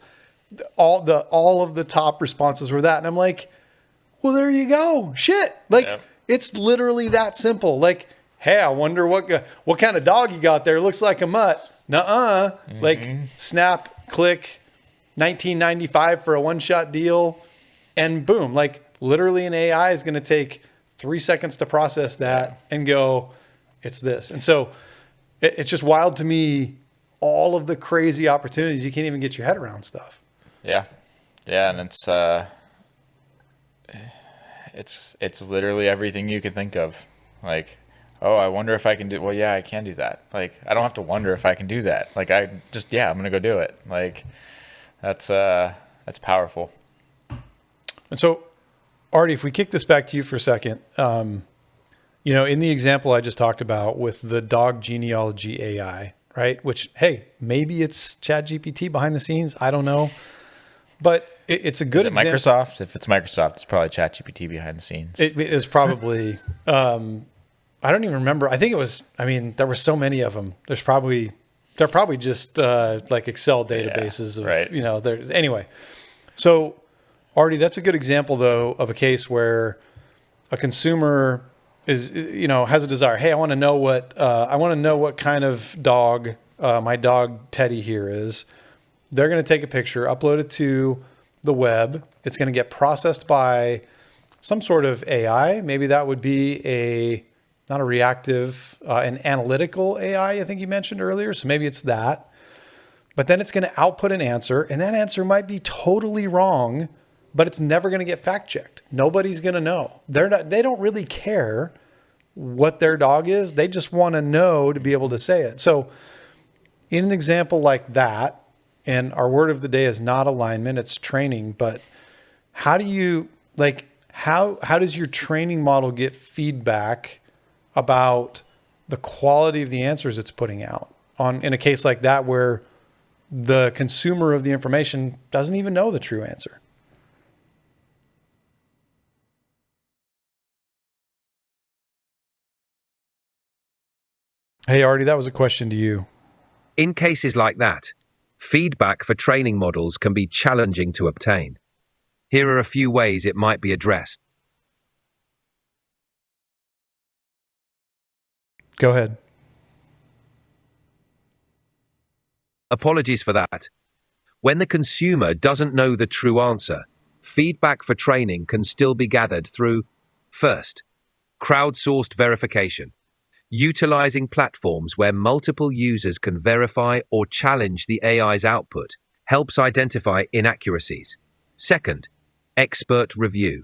All of the top responses were that. And I'm like, well, there you go. Shit. Like it's literally that simple. Like, hey, I wonder what kind of dog you got there. Looks like a mutt. Nuh-uh. Like snap, click, 1995 for a one-shot deal. And boom, like literally an AI is going to take 3 seconds to process that and go, it's this. And so it's just wild to me, all of the crazy opportunities. You can't even get your head around stuff. Yeah. Yeah. And it's literally everything you can think of. Like, oh, I wonder if I can do, well, yeah, I can do that. Like, I don't have to wonder if I can do that. Like I'm going to go do it. Like that's powerful. And so, Artie, if we kick this back to you for a second, in the example I just talked about with the dog genealogy AI, right? Which, hey, maybe it's ChatGPT behind the scenes. I don't know. But it's a good example. Microsoft? If it's Microsoft, it's probably ChatGPT behind the scenes. It is probably, I don't even remember. I think it was, there were so many of them. They're probably just like Excel databases of, anyway. So, Artie, that's a good example, though, of a case where a consumer is, has a desire. Hey, I want to know what kind of dog my dog Teddy here is. They're going to take a picture, upload it to the web. It's going to get processed by some sort of AI. Maybe that would be not a reactive, an analytical AI, I think you mentioned earlier. So maybe it's that. But then it's going to output an answer, and that answer might be totally wrong, but it's never going to get fact checked. Nobody's going to know. They don't really care what their dog is. They just want to know to be able to say it. So in an example like that, and our word of the day is not alignment, it's training, but how do you, how does your training model get feedback about the quality of the answers it's putting out in a case like that where the consumer of the information doesn't even know the true answer? Hey, Artie, that was a question to you. In cases like that, feedback for training models can be challenging to obtain. Here are a few ways it might be addressed. Go ahead. Apologies for that. When the consumer doesn't know the true answer, feedback for training can still be gathered through, first, crowdsourced verification, utilizing platforms where multiple users can verify or challenge the AI's output helps identify inaccuracies. Second, expert review,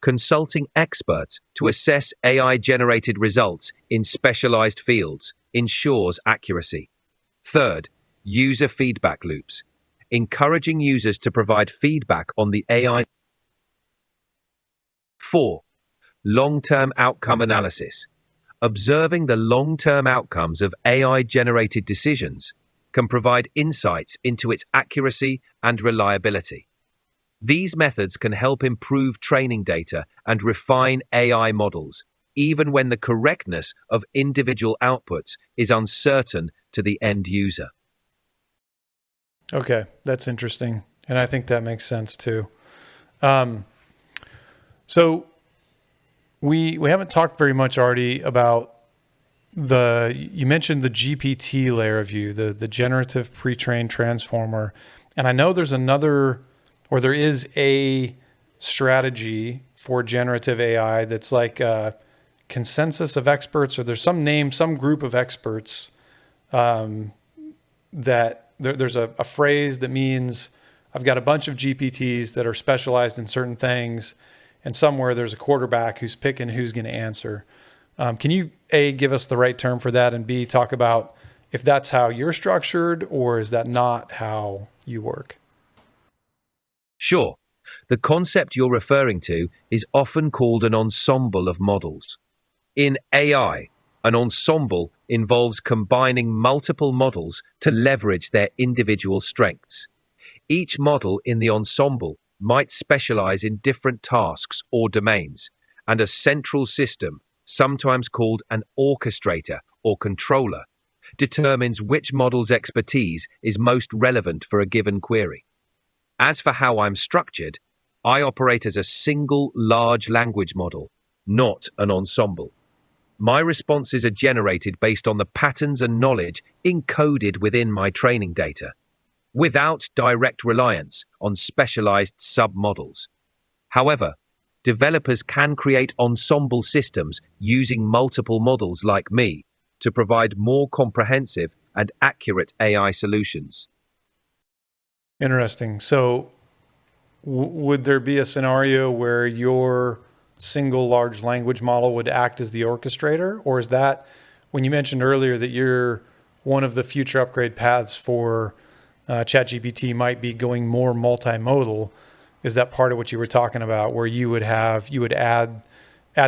consulting experts to assess AI-generated results in specialized fields ensures accuracy. Third, user feedback loops, encouraging users to provide feedback on the AI. 4. Long-term outcome analysis. Observing the long-term outcomes of AI-generated decisions can provide insights into its accuracy and reliability. These methods can help improve training data and refine AI models, even when the correctness of individual outputs is uncertain to the end user. Okay, that's interesting. And I think that makes sense too. So we haven't talked very much, Artie, about you mentioned the GPT layer of view, the generative pre-trained transformer. And I know there is a strategy for generative AI that's like a consensus of experts, or there's some group of experts that there's a phrase that means I've got a bunch of GPTs that are specialized in certain things, and somewhere there's a quarterback who's picking who's going to answer. Can you, A, give us the right term for that, and B, talk about if that's how you're structured, or is that not how you work? Sure. The concept you're referring to is often called an ensemble of models. In AI, an ensemble involves combining multiple models to leverage their individual strengths. Each model in the ensemble might specialize in different tasks or domains, and a central system, sometimes called an orchestrator or controller, determines which model's expertise is most relevant for a given query. As for how I'm structured, I operate as a single large language model, not an ensemble. My responses are generated based on the patterns and knowledge encoded within my training data, without direct reliance on specialized submodels. However, developers can create ensemble systems using multiple models like me to provide more comprehensive and accurate AI solutions. Interesting. So would there be a scenario where your single large language model would act as the orchestrator? Or is that, when you mentioned earlier that you're one of the future upgrade paths for ChatGPT might be going more multimodal, is that part of what you were talking about, where you would add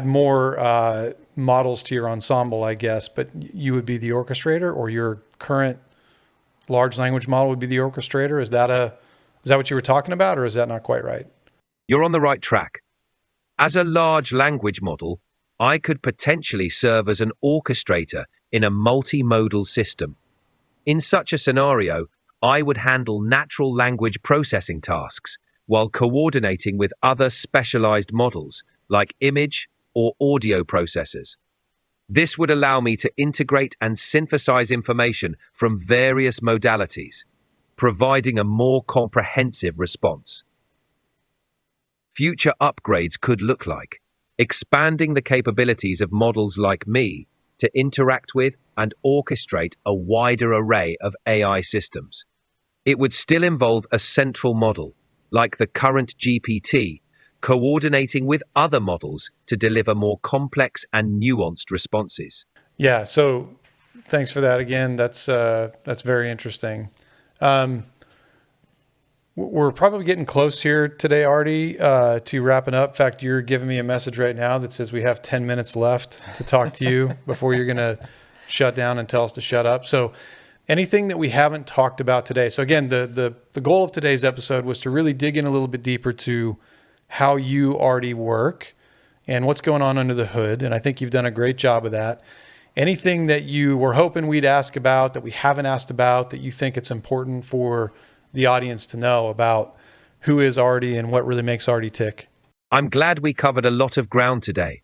more models to your ensemble, I guess, but you would be the orchestrator, or your current large language model would be the orchestrator? Is that what you were talking about, or is that not quite right? You're on the right track. As a large language model, I could potentially serve as an orchestrator in a multimodal system. In such a scenario, I would handle natural language processing tasks while coordinating with other specialized models like image or audio processors. This would allow me to integrate and synthesize information from various modalities, providing a more comprehensive response. Future upgrades could look like expanding the capabilities of models like me to interact with and orchestrate a wider array of AI systems. It would still involve a central model, like the current GPT, coordinating with other models to deliver more complex and nuanced responses. Yeah. So thanks for that again. That's very interesting. We're probably getting close here today, Artie, to wrapping up. In fact, you're giving me a message right now that says we have 10 minutes left to talk to you before you're going to shut down and tell us to shut up. So anything that we haven't talked about today. So again, the goal of today's episode was to really dig in a little bit deeper to how you already work and what's going on under the hood. And I think you've done a great job of that. Anything that you were hoping we'd ask about that we haven't asked about that you think it's important for the audience to know about who is Artie and what really makes Artie tick? I'm glad we covered a lot of ground today.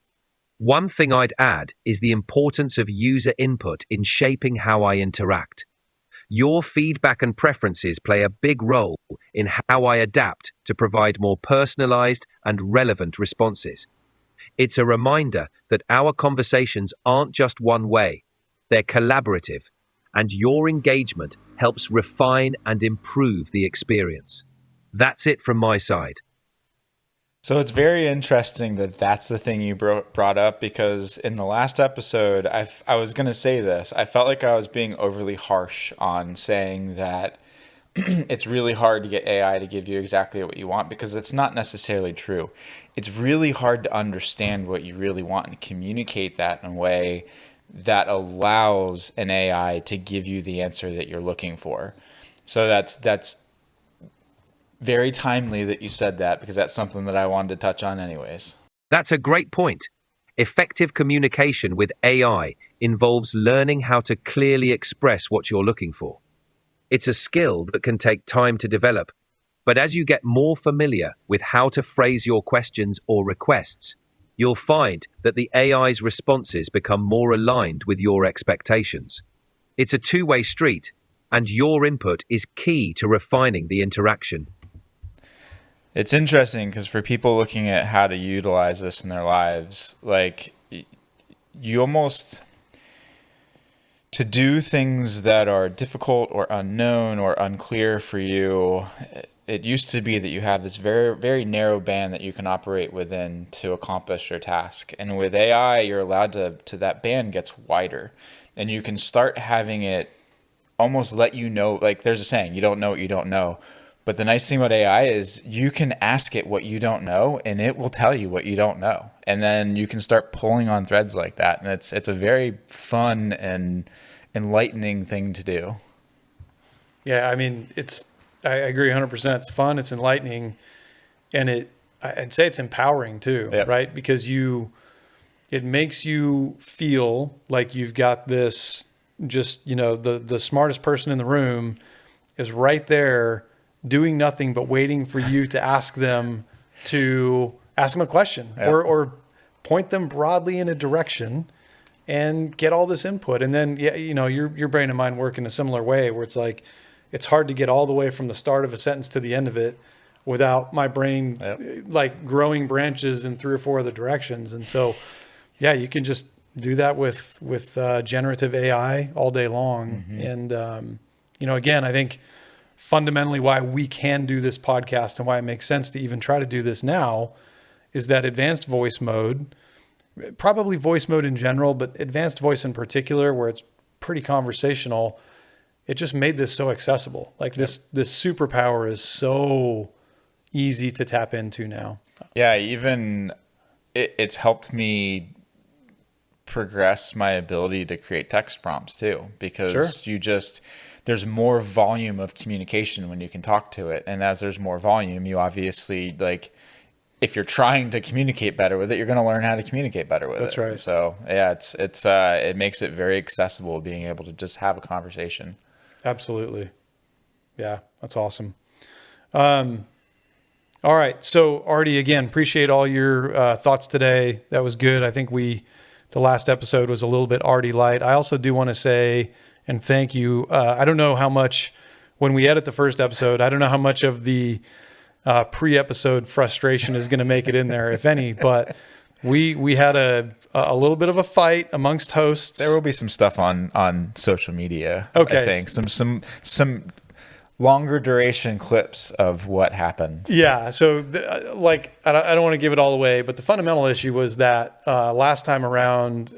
One thing I'd add is the importance of user input in shaping how I interact. Your feedback and preferences play a big role in how I adapt to provide more personalized and relevant responses. It's a reminder that our conversations aren't just one way, they're collaborative, and your engagement helps refine and improve the experience. That's it from my side. So it's very interesting that that's the thing you brought up, because in the last episode, I was going to say this. I felt like I was being overly harsh on saying that it's really hard to get AI to give you exactly what you want, because it's not necessarily true. It's really hard to understand what you really want and communicate that in a way that allows an AI to give you the answer that you're looking for. So that's very timely that you said that, because that's something that I wanted to touch on anyways. That's a great point. Effective communication with AI involves learning how to clearly express what you're looking for. It's a skill that can take time to develop, but as you get more familiar with how to phrase your questions or requests, you'll find that the AI's responses become more aligned with your expectations. It's a two-way street, and your input is key to refining the interaction. It's interesting because for people looking at how to utilize this in their lives, like you almost, to do things that are difficult or unknown or unclear for you, it used to be that you have this very, very narrow band that you can operate within to accomplish your task. And with AI, you're allowed to that band gets wider, and you can start having it almost let you know, like there's a saying, you don't know what you don't know. But the nice thing about AI is you can ask it what you don't know and it will tell you what you don't know. And then you can start pulling on threads like that. And it's a very fun and enlightening thing to do. Yeah, I mean, I agree 100%. It's fun, it's enlightening, and I'd say it's empowering too, Yep. right? Because it makes you feel like you've got this, just, the smartest person in the room is right there doing nothing but waiting for you to ask them a question. Yep. or point them broadly in a direction and get all this input. And then, your brain and mine work in a similar way, where it's like, it's hard to get all the way from the start of a sentence to the end of it without my brain like growing branches in 3 or 4 other directions. And so, yeah, you can just do that with generative AI all day long. Mm-hmm. And, again, I think fundamentally why we can do this podcast and why it makes sense to even try to do this now is that advanced voice mode, probably voice mode in general, but advanced voice in particular, where it's pretty conversational, it just made this so accessible. Like this superpower is so easy to tap into now. Yeah, even it's helped me progress my ability to create text prompts too, because there's more volume of communication when you can talk to it. And as there's more volume, you obviously, like, if you're trying to communicate better with it, you're going to learn how to communicate better with it. That's right. So yeah, it makes it very accessible being able to just have a conversation. Absolutely. Yeah, that's awesome. All right. So Artie, again, appreciate all your thoughts today. That was good. I think the last episode was a little bit Artie light. I also do want to say, and thank you. I don't know how much, when we edit the first episode, I don't know how much of the pre-episode frustration is going to make it in there, if any, but we had a little bit of a fight amongst hosts. There will be some stuff on social media. Okay. I think some longer duration clips of what happened. Yeah. So I don't want to give it all away, but the fundamental issue was that last time around,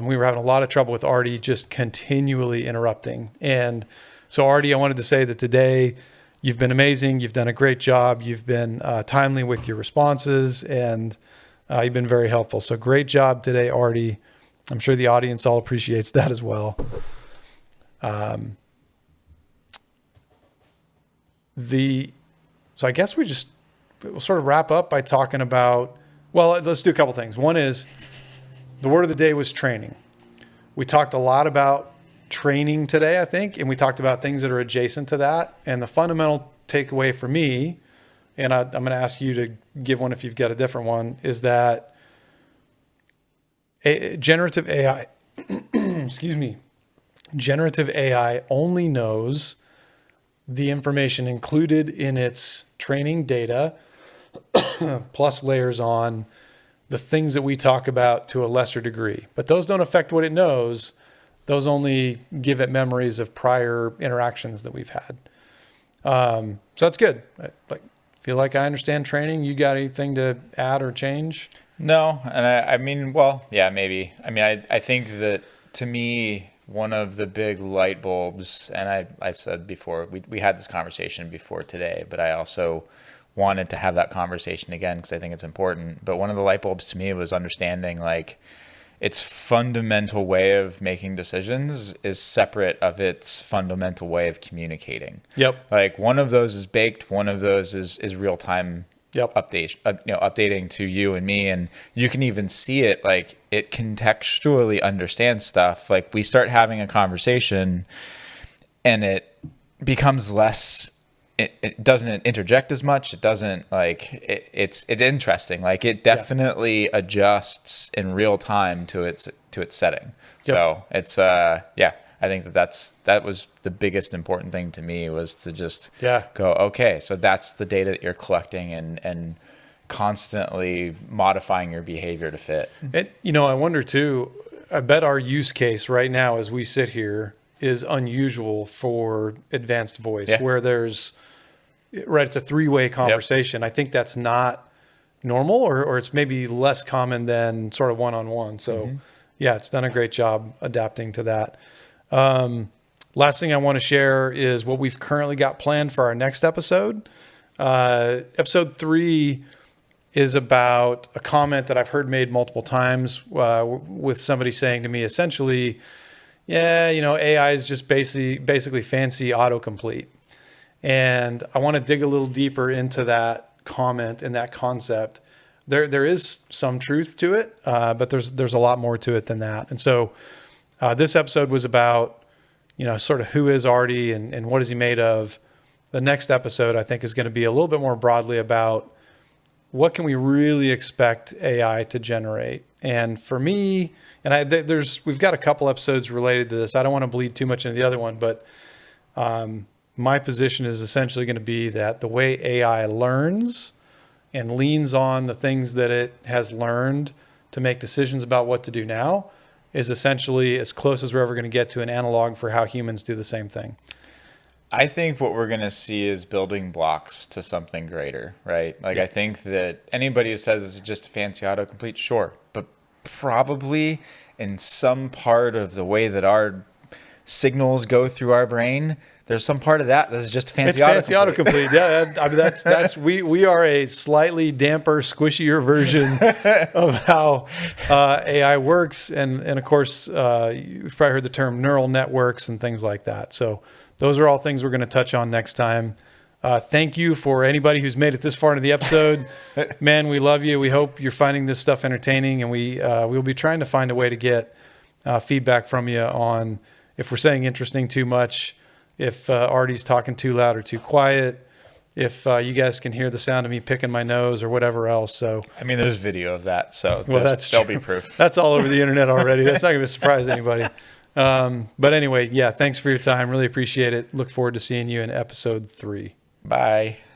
we were having a lot of trouble with Artie just continually interrupting. And so Artie, I wanted to say that today you've been amazing. You've done a great job. You've been timely with your responses, and you've been very helpful. So great job today, Artie. I'm sure the audience all appreciates that as well. So I guess we'll sort of wrap up by talking about, well, let's do a couple things. One is the word of the day was training. We talked a lot about training today, I think, and we talked about things that are adjacent to that. And the fundamental takeaway for me, and I'm going to ask you to give one if you've got a different one, is that generative AI, excuse me, generative AI only knows the information included in its training data, plus layers on the things that we talk about to a lesser degree. But those don't affect what it knows. Those only give it memories of prior interactions that we've had. So that's good. I feel like I understand training. You got anything to add or change? No. And I mean, well, yeah, maybe. I mean, I think that to me, one of the big light bulbs, and I said before, we had this conversation before today, but I also wanted to have that conversation again because I think it's important. But one of the light bulbs to me was understanding, like, its fundamental way of making decisions is separate of its fundamental way of communicating. Yep. Like, one of those is baked, one of those is real time. Yep. Updating to you and me, and you can even see it, like, it contextually understands stuff. Like, we start having a conversation and it becomes less, it doesn't interject as much. It doesn't, like, it's interesting. Like, it definitely adjusts in real time to its setting. Yep. So it's I think that was the biggest important thing to me, was to just go, okay, so that's the data that you're collecting and constantly modifying your behavior to fit. I wonder too, I bet our use case right now as we sit here is unusual for advanced voice, where there's, it's a 3-way conversation. Yep. I think that's not normal, or it's maybe less common than sort of one-on-one. So it's done a great job adapting to that. Last thing I want to share is what we've currently got planned for our next episode. Episode 3 is about a comment that I've heard made multiple times with somebody saying to me, essentially, yeah, AI is just basically fancy autocomplete. And I want to dig a little deeper into that comment and that concept. There is some truth to it, but there's a lot more to it than that. And so this episode was about, sort of who is Artie and what is he made of. The next episode, I think, is going to be a little bit more broadly about what can we really expect AI to generate. And for me, and we've got a couple episodes related to this. I don't want to bleed too much into the other one, but my position is essentially going to be that the way AI learns and leans on the things that it has learned to make decisions about what to do now is essentially as close as we're ever going to get to an analog for how humans do the same thing. I think what we're going to see is building blocks to something greater, right? Like, I think that anybody who says it's just a fancy autocomplete, sure, but probably in some part of the way that our signals go through our brain, there's some part of that that's just fancy autocomplete. It's fancy autocomplete. Yeah, I mean, that's we are a slightly damper, squishier version of how AI works, and of course, you've probably heard the term neural networks and things like that. So those are all things we're going to touch on next time. Thank you for anybody who's made it this far into the episode. Man, we love you. We hope you're finding this stuff entertaining, and we'll be trying to find a way to get feedback from you on if we're saying interesting too much, if Artie's talking too loud or too quiet, if you guys can hear the sound of me picking my nose or whatever else. So, I mean, there's video of that, so there'll be proof. That's all over the internet already. That's not going to surprise anybody. But anyway, yeah, thanks for your time. Really appreciate it. Look forward to seeing you in episode 3. Bye.